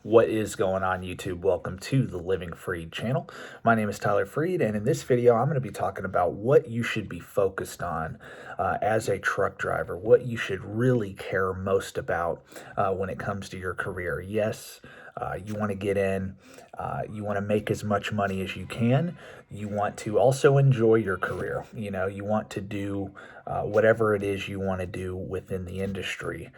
What is going on, YouTube? Welcome to the Living Freed channel. My name is Tyler Freed, and in this video, I'm going to be talking about what you should be focused on as a truck driver, what you should really care most about when it comes to your career. Yes, you want to get in, you want to make as much money as you can. You want to also enjoy your career. You want to do whatever it is you want to do within the industry.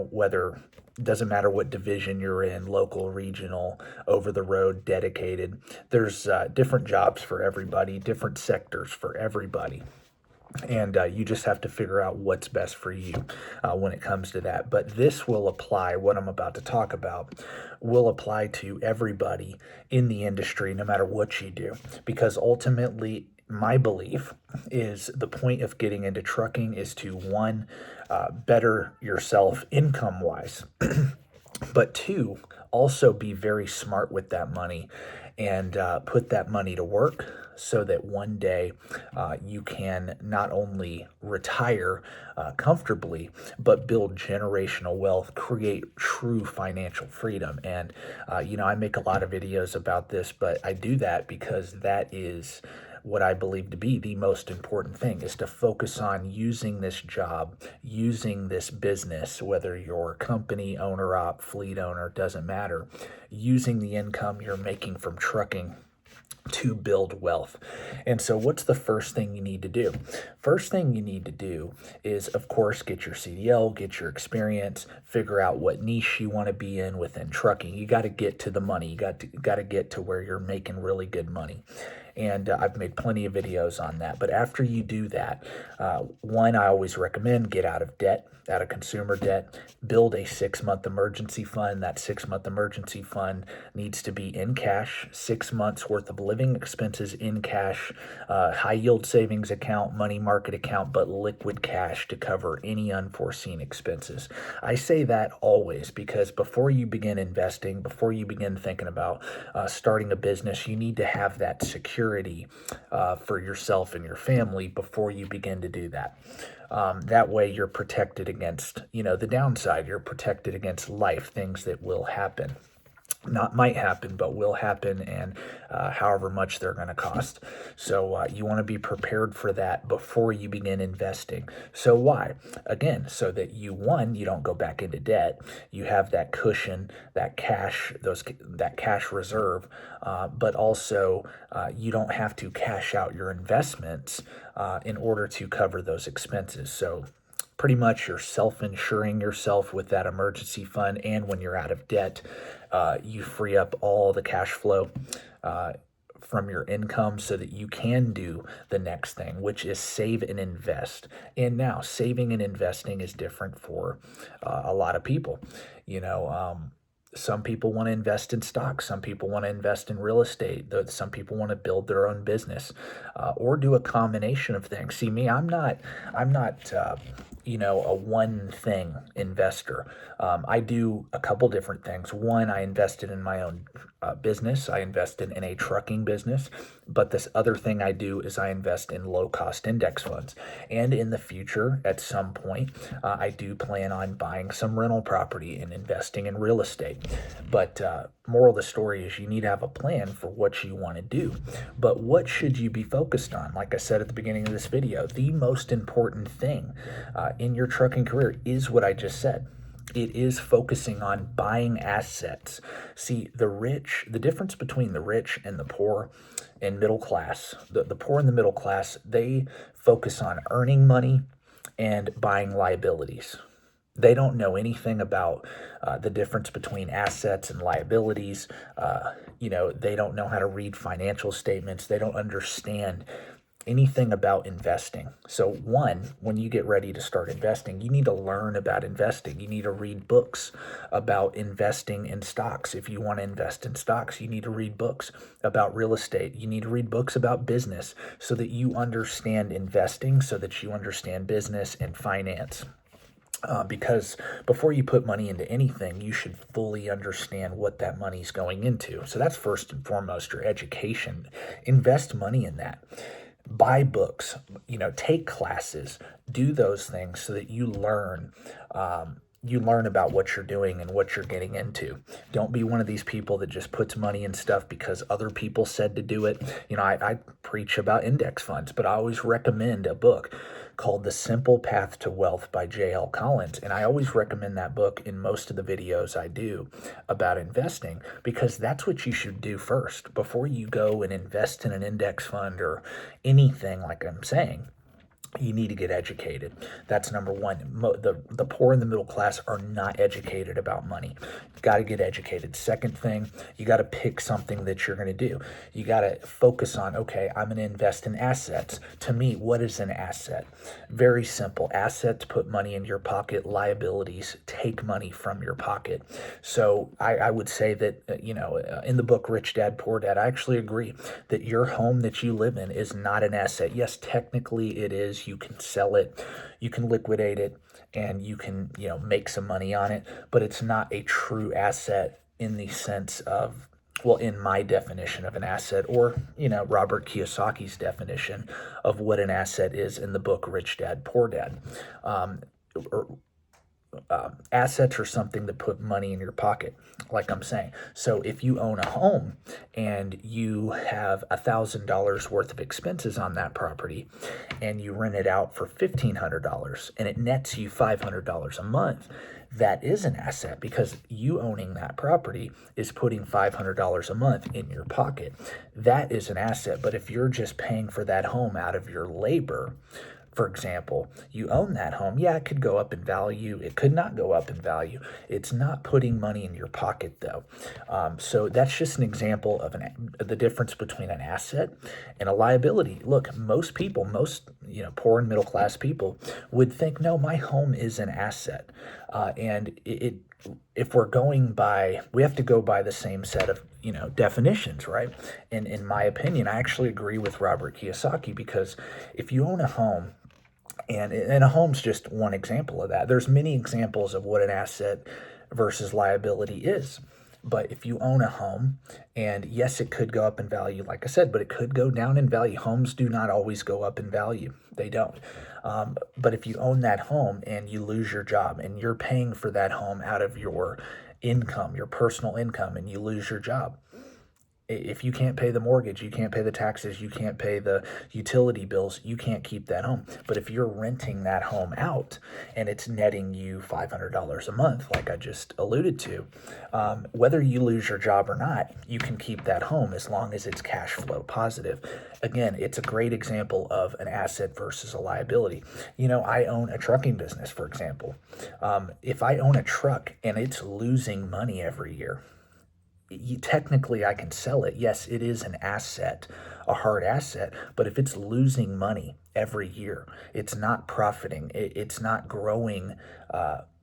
Whether doesn't matter what division you're in, local, regional, over the road, dedicated. There's different jobs for everybody, different sectors for everybody. And you just have to figure out what's best for you when it comes to that. But this will apply, what I'm about to talk about, will apply to everybody in the industry, no matter what you do. Because ultimately, my belief is the point of getting into trucking is to, one, better yourself income-wise, but two, also be very smart with that money and put that money to work so that one day you can not only retire comfortably, but build generational wealth, create true financial freedom. And, I make a lot of videos about this, but I do that because that is what I believe to be the most important thing, is to focus on using this job, using this business, whether you're company owner, op, fleet owner, doesn't matter, using the income you're making from trucking to build wealth. And so what's the first thing you need to do? First thing you need to do is, of course, get your CDL, get your experience, figure out what niche you want to be in within trucking. You got to get to the money. You got to get to where you're making really good money. And I've made plenty of videos on that. But after you do that, one, I always recommend get out of debt, out of consumer debt, build a 6-month emergency fund. That 6-month emergency fund needs to be in cash, 6 months worth of living expenses in cash, high yield savings account, money market account, but liquid cash to cover any unforeseen expenses. I say that always because before you begin investing, before you begin thinking about starting a business, you need to have that security for yourself and your family before you begin to do that. That way you're protected against, the downside. You're protected against life, things that will happen. Not might happen, but will happen, and however much they're going to cost. So you want to be prepared for that before you begin investing. So why? Again, so that you don't go back into debt. You have that cushion, that cash, that cash reserve, but also you don't have to cash out your investments in order to cover those expenses. So pretty much you're self-insuring yourself with that emergency fund, and when you're out of debt, you free up all the cash flow from your income so that you can do the next thing, which is save and invest. And now, saving and investing is different for a lot of people. Some people want to invest in stocks. Some people want to invest in real estate. Some people want to build their own business, or do a combination of things. See, me, I'm not a one thing investor. I do a couple different things. One, I invested in my own business. I invested in a trucking business. But this other thing I do is I invest in low-cost index funds. And in the future, at some point, I do plan on buying some rental property and investing in real estate. But moral of the story is you need to have a plan for what you want to do. But what should you be focused on? Like I said at the beginning of this video, the most important thing in your trucking career is what I just said. It is focusing on buying assets. See, the difference between the rich and the poor and middle class, the poor and the middle class, they focus on earning money and buying liabilities. They don't know anything about the difference between assets and liabilities. They don't know how to read financial statements. They don't understand anything about investing. So one, when you get ready to start investing, you need to learn about investing. You need to read books about investing in stocks. If you want to invest in stocks, you need to read books about real estate. You need to read books about business so that you understand investing, so that you understand business and finance. Because before you put money into anything, you should fully understand what that money is going into. So that's first and foremost your education. Invest money in that. Buy books, take classes, do those things so that you learn you learn about what you're doing and what you're getting into. Don't be one of these people that just puts money in stuff because other people said to do it. I preach about index funds, but I always recommend a book called The Simple Path to Wealth by J.L. Collins. And I always recommend that book in most of the videos I do about investing, because that's what you should do first before you go and invest in an index fund or anything like I'm saying. You need to get educated. That's number one. The poor and the middle class are not educated about money. You got to get educated. Second thing, you got to pick something that you're going to do. You got to focus on, okay, I'm going to invest in assets. To me, what is an asset? Very simple. Assets put money in your pocket. Liabilities take money from your pocket. So I would say that, in the book Rich Dad, Poor Dad, I actually agree that your home that you live in is not an asset. Yes, technically it is. You can sell it, you can liquidate it, and you can, make some money on it, but it's not a true asset in the sense of, well, in my definition of an asset, or, Robert Kiyosaki's definition of what an asset is in the book Rich Dad, Poor Dad. Assets are something that put money in your pocket, like I'm saying. So if you own a home and you have $1,000 worth of expenses on that property and you rent it out for $1,500 and it nets you $500 a month, that is an asset, because you owning that property is putting $500 a month in your pocket. That is an asset. But if you're just paying for that home out of your labor, for example, you own that home. Yeah, it could go up in value. It could not go up in value. It's not putting money in your pocket, though. So that's just an example of the difference between an asset and a liability. Look, most people, poor and middle class people would think, no, my home is an asset. And if we're going by, we have to go by the same set of, definitions, right? And in my opinion, I actually agree with Robert Kiyosaki, because if you own a home, and a home's just one example of that. There's many examples of what an asset versus liability is. But if you own a home, and yes, it could go up in value, like I said, but it could go down in value. Homes do not always go up in value. They don't. But if you own that home and you lose your job and you're paying for that home out of your income, your personal income, and you lose your job, if you can't pay the mortgage, you can't pay the taxes, you can't pay the utility bills, you can't keep that home. But if you're renting that home out and it's netting you $500 a month, like I just alluded to, whether you lose your job or not, you can keep that home as long as it's cash flow positive. Again, it's a great example of an asset versus a liability. I own a trucking business, for example. If I own a truck and it's losing money every year, technically I can sell it. Yes, it is an asset, a hard asset, but if it's losing money every year, it's not profiting, it's not growing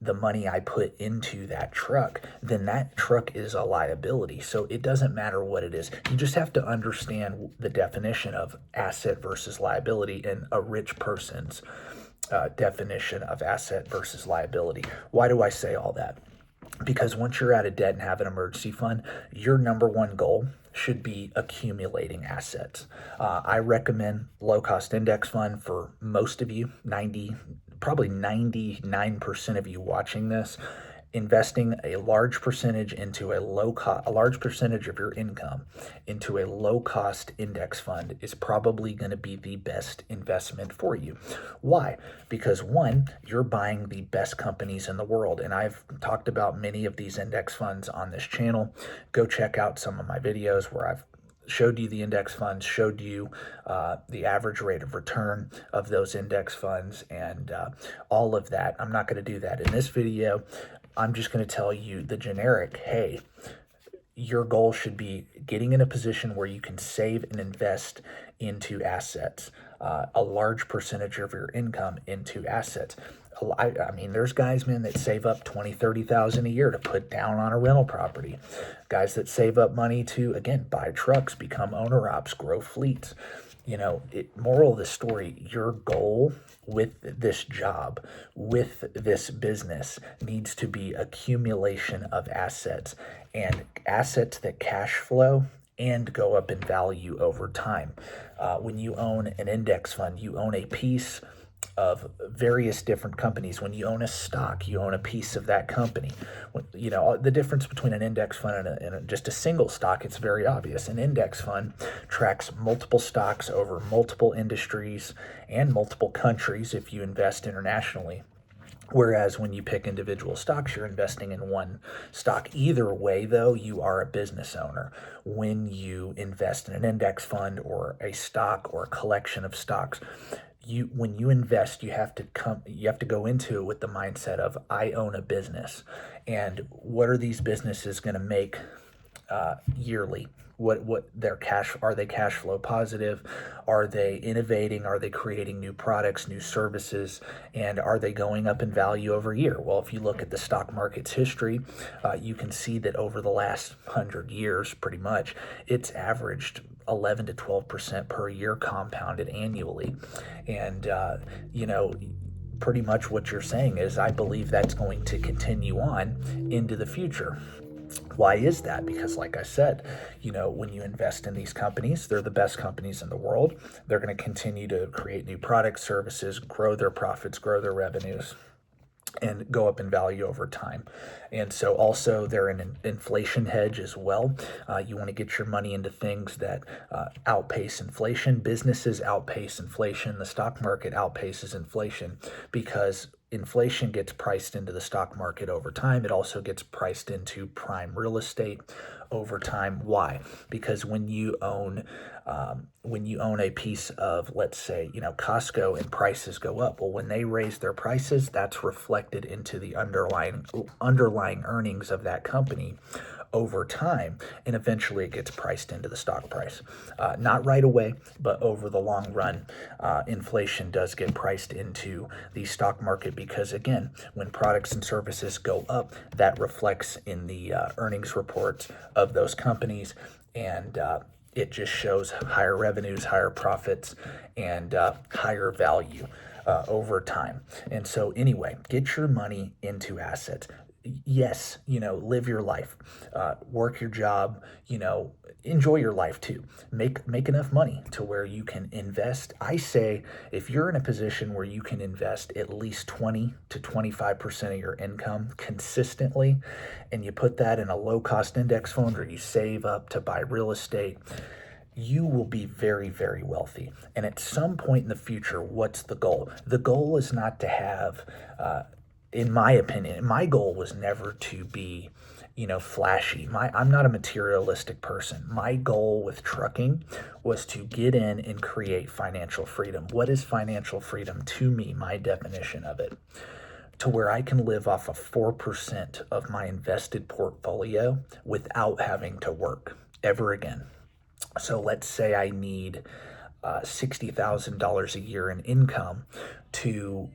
the money I put into that truck, then that truck is a liability. So it doesn't matter what it is. You just have to understand the definition of asset versus liability in a rich person's definition of asset versus liability. Why do I say all that? Because once you're out of debt and have an emergency fund, your number one goal should be accumulating assets. I recommend low-cost index fund for most of you, probably 99% of you watching this. Investing a large percentage into a large percentage of your income into a low-cost index fund is probably going to be the best investment for you. Why? Because one, you're buying the best companies in the world, and I've talked about many of these index funds on this channel. Go check out some of my videos where I've showed you the index funds, showed you the average rate of return of those index funds, and all of that. I'm not going to do that in this video. I'm just going to tell you the generic, hey, your goal should be getting in a position where you can save and invest into assets, a large percentage of your income into assets. I mean, there's guys, man, that save up $20,000, $30,000 a year to put down on a rental property. Guys that save up money to, again, buy trucks, become owner ops, grow fleets. Moral of the story, your goal with this job, with this business, needs to be accumulation of assets, and assets that cash flow and go up in value over time. When you own an index fund, you own a piece of various different companies. When you own a stock, you own a piece of that company. You know, the difference between an index fund and just a single stock, it's very obvious. An index fund tracks multiple stocks over multiple industries and multiple countries if you invest internationally. Whereas when you pick individual stocks, you're investing in one stock. Either way, though, you are a business owner. When you invest in an index fund or a stock or a collection of stocks, when you invest, you have to go into it with the mindset of I own a business, and what are these businesses going to make yearly? What their cash, are they cash flow positive? Are they innovating? Are they creating new products, new services? And are they going up in value over year? Well, if you look at the stock market's history, you can see that over the last 100 years, pretty much, it's averaged 11 to 12% per year compounded annually. And you know, pretty much what you're saying is I believe that's going to continue on into the future. Why is that? Because, like I said, you know, when you invest in these companies, they're the best companies in the world. They're going to continue to create new products, services, grow their profits, grow their revenues, and go up in value over time. And so also they're an inflation hedge as well. You want to get your money into things that outpace inflation. Businesses outpace inflation. The stock market outpaces inflation because inflation gets priced into the stock market over time. It also gets priced into prime real estate over time. Why? Because when you own a piece of, let's say, you know, Costco, and prices go up, well, when they raise their prices, that's reflected into the underlying earnings of that company over time, and eventually it gets priced into the stock price. Not right away, but over the long run, inflation does get priced into the stock market because, again, when products and services go up, that reflects in the earnings reports of those companies, and it just shows higher revenues, higher profits, and higher value over time. And so anyway, get your money into assets. Yes, you know, live your life, work your job, you know, enjoy your life too. Make enough money to where you can invest. I say if you're in a position where you can invest at least 20 to 25% of your income consistently, and you put that in a low cost index fund or you save up to buy real estate, you will be very, very wealthy. And at some point in the future, what's the goal? The goal is not to have, in my opinion, my goal was never to be, you know, flashy. I'm not a materialistic person. My goal with trucking was to get in and create financial freedom. What is financial freedom to me? My definition of it, to where I can live off of 4% of my invested portfolio without having to work ever again. So let's say I need $60,000 a year in income to,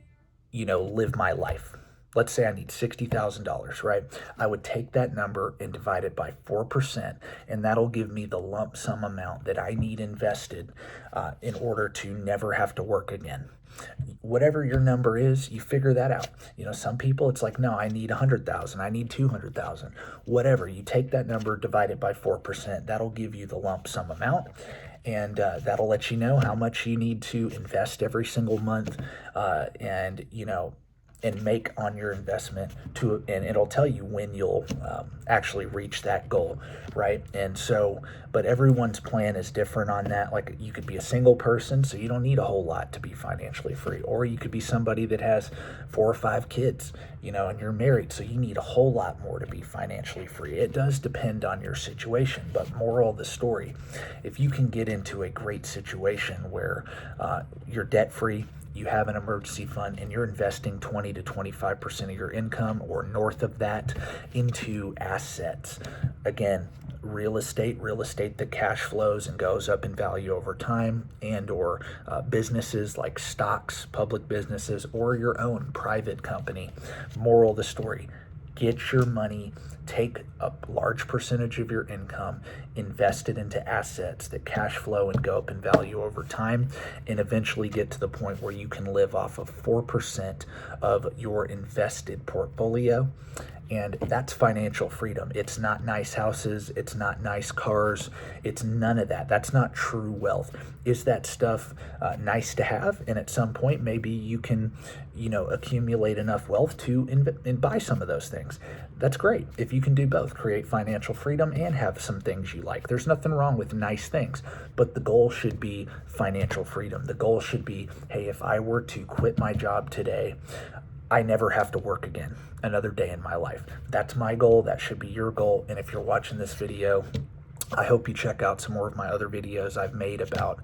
you know, live my life. Let's say I need $60,000, right? I would take that number and divide it by 4%, and that'll give me the lump sum amount that I need invested in order to never have to work again. Whatever your number is, you figure that out. You know, some people it's like, no, I need 100,000, I need 200,000, whatever. You take that number, divide it by 4%. That'll give you the lump sum amount, and that'll let you know how much you need to invest every single month, and you know, and make on your investment to, and it'll tell you when you'll actually reach that goal, right? And so, but everyone's plan is different on that. Like, you could be a single person, so you don't need a whole lot to be financially free, or you could be somebody that has 4 or 5 kids, you know, and you're married, so you need a whole lot more to be financially free. It does depend on your situation, but moral of the story, if you can get into a great situation where you're debt free, you have an emergency fund, and you're investing 20 to 25% of your income or north of that into assets. Again, real estate that cash flows and goes up in value over time, and or businesses like stocks, public businesses, or your own private company. Moral of the story, get your money take a large percentage of your income, invest it into assets that cash flow and go up in value over time, and eventually get to the point where you can live off of 4% of your invested portfolio. And that's financial freedom. It's not nice houses. It's not nice cars. It's none of that. That's not true wealth. Is that stuff nice to have? And at some point, maybe you can, accumulate enough wealth to and buy some of those things. That's great. If you can do both, create financial freedom and have some things you like. There's nothing wrong with nice things, but the goal should be financial freedom. The goal should be, hey, if I were to quit my job today, I never have to work again another day in my life. That's my goal. That should be your goal. And if you're watching this video, I hope you check out some more of my other videos I've made about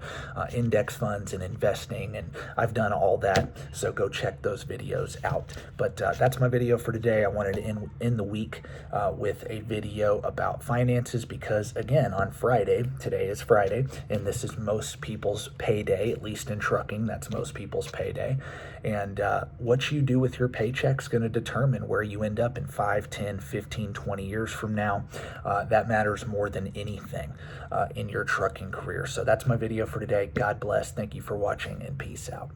index funds and investing, and I've done all that, so go check those videos out. But that's my video for today. I wanted to end the week with a video about finances because, again, on Friday, today is Friday, and this is most people's payday, at least in trucking, that's most people's payday. And what you do with your paycheck is going to determine where you end up in 5, 10, 15, 20 years from now. That matters more than anything in your trucking career. So that's my video for today. God bless. Thank you for watching, and peace out.